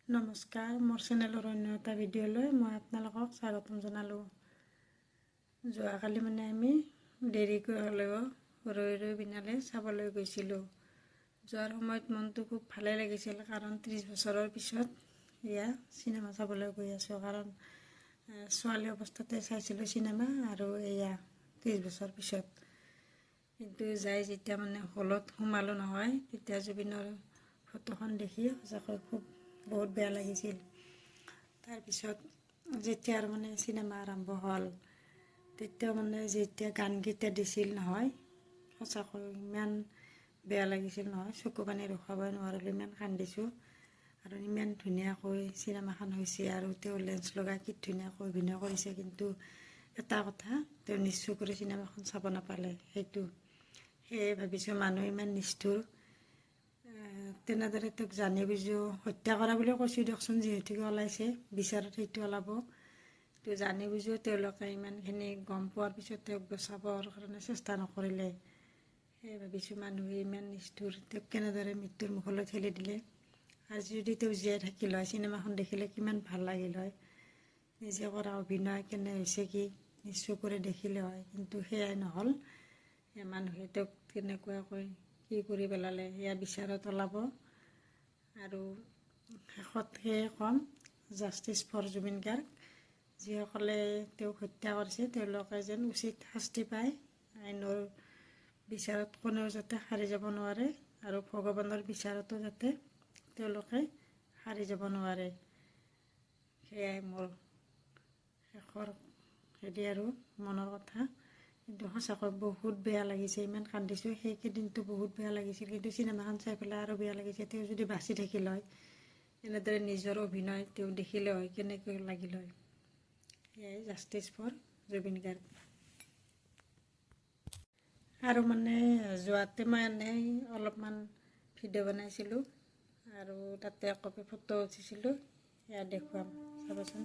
নমস্কাৰ, মোৰ চেনেলৰ অন্য এটা ভিডিঅ'লৈ মই আপোনালোকক স্বাগতম জনালোঁ। যোৱাকালি আমি দেৰিকৈ হ'লেও ৰৈ বিনালে চাবলৈ গৈছিলোঁ। যোৱাৰ সময়ত মনটো খুব ভালে লাগিছিল, কাৰণ 30 বছৰৰ পিছত এয়া চিনেমা চাবলৈ গৈ আছোঁ। কাৰণ ছোৱালী অৱস্থাতে চাইছিলোঁ চিনেমা, আৰু এয়া 30 বছৰ পিছত। কিন্তু যাই যেতিয়া হলত সোমালোঁ নহয়, তেতিয়া জুবিনৰ ফটোখন দেখি সঁচাকৈ খুব বহুত বেয়া লাগিছিল। তাৰপিছত যেতিয়া আৰু চিনেমা আৰম্ভ হ'ল, তেতিয়া যেতিয়া গানকেইটা দিছিল নহয়, সঁচাকৈ ইমান বেয়া লাগিছিল নহয়, চকু পানী ৰখাবই নোৱাৰিলোঁ, ইমান কান্দিছোঁ। আৰু ইমান ধুনীয়াকৈ চিনেমাখন হৈছে, আৰু তেওঁ লেন্স লগাই কি ধুনীয়াকৈ অভিনয় কৰিছে। কিন্তু এটা কথা, তেওঁ নিজ চকুৰে চিনেমাখন চাব নাপালে, সেয়ে ভাবিছোঁ মানুহ ইমান নিষ্ঠুৰ। তেনেদৰে তেওঁক জানি বুজিও হত্যা কৰা বুলিও কৈছোঁ দিয়কচোন, যিহেতুকে ওলাইছে বিচাৰত সেইটো ওলাব। তো জানি বুজিও তেওঁলোকে ইমানখিনি গম পোৱাৰ পিছত তেওঁক বচাবৰ কাৰণে চেষ্টা নকৰিলে। সেয়ে ভাবিছোঁ মানুহে ইমান নিষ্ঠুৰ, তেওঁক কেনেদৰে মৃত্যুৰ মুখলৈ ঠেলি দিলে। আজি যদি তেওঁ জীয়াই থাকিল হয়, চিনেমাখন দেখিলে কিমান ভাল লাগিল হয়। নিজে কৰা অভিনয় কেনে হৈছে কি নিজ চকুৰে দেখিলে হয়, কিন্তু সেয়াই নহ'ল। মানুহে তেওঁক কেনেকুৱাকৈ কি কৰি পেলালে, সেয়া বিচাৰত ওলাব। আৰু শেষত সেয়ে ক'ম, জাষ্টিচ ফৰ জুবিন গাৰ্গ। যিসকলে তেওঁক হত্যা কৰিছে তেওঁলোকে যেন উচিত শাস্তি পায়। আইনৰ বিচাৰত কোনেও যাতে সাৰি যাব নোৱাৰে, আৰু ভগৱানৰ বিচাৰতো যাতে তেওঁলোকে সাৰি যাব নোৱাৰে। সেয়াই মোৰ শেষৰ আৰু মনৰ কথা। কিন্তু সঁচাকৈ বহুত বেয়া লাগিছে, ইমান কান্দিছোঁ। সেইকেইদিনটো বহুত বেয়া লাগিছিল, কিন্তু চিনেমাখন চাই পেলাই আৰু বেয়া লাগিছে। তেওঁ যদি বাচি থাকিল হয়, এনেদৰে নিজৰ অভিনয় তেওঁ দেখিলে হয়, কেনেকৈ লাগিল হয়। সেয়াই জাষ্টিচ ফৰ জুবিন গাৰ্গ। আৰু যোৱাতে মই অলপমান ভিডিঅ' বনাইছিলোঁ, আৰু তাতে একপি ফটো উঠিছিলোঁ, সেয়া দেখুৱাম, চাবচোন।